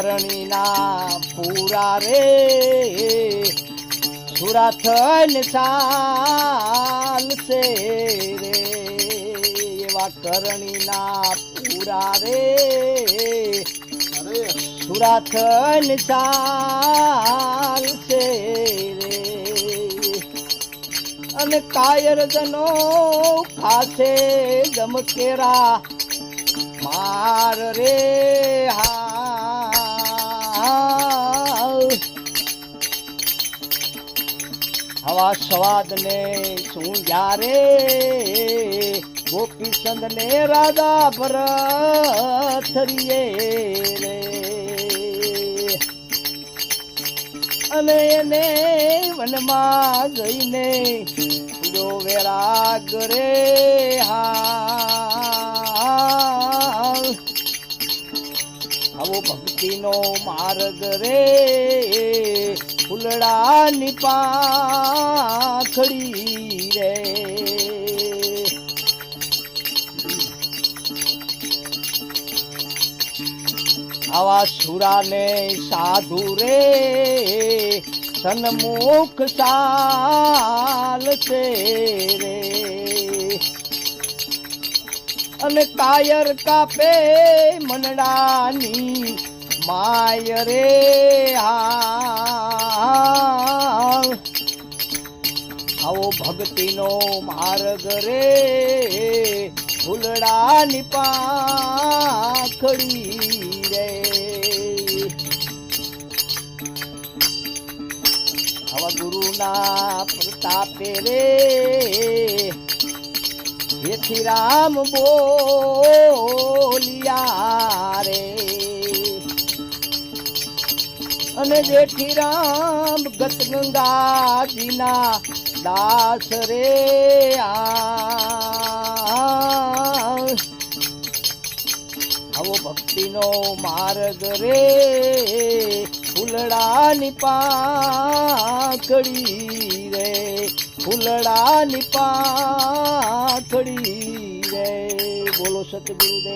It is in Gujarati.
કરણી ના પૂરા રે સુરા થઈને ચાલશે રે એવા કરણી ના પૂરા રે સુરા થઈને ચાલશે રે અને કાયર જનો ખાસે ગમકેરા માર રે હવા સ્વાદ ને શું જ્યારે ગોપી સંગ ને રાધા ભરથરીએ રે અને એને વનમાં જઈને જો વેરાગ રે આવો ભક્તિનો માર્ગ રે ફૂલડાની પાંખડી રે આવા સુરાને સાધુ રે સન્મુખ ચાલશે રે અને કાયર કાપે મનડાની માય રે આવો ભક્તિનો માર્ગ રે ફૂલડાની પાંખડી રે આવા ગુરુના પ્રતાપે રે જેથી રામ બોલિયા રે અને જેથી રામ ગત ગંગાજીના દાસ રે આવો ભક્તિનો માર્ગ રે ફૂલડાની પાંખડી રે ફૂલડાની પાંખડી રે બોલો સતગુરુદેવ।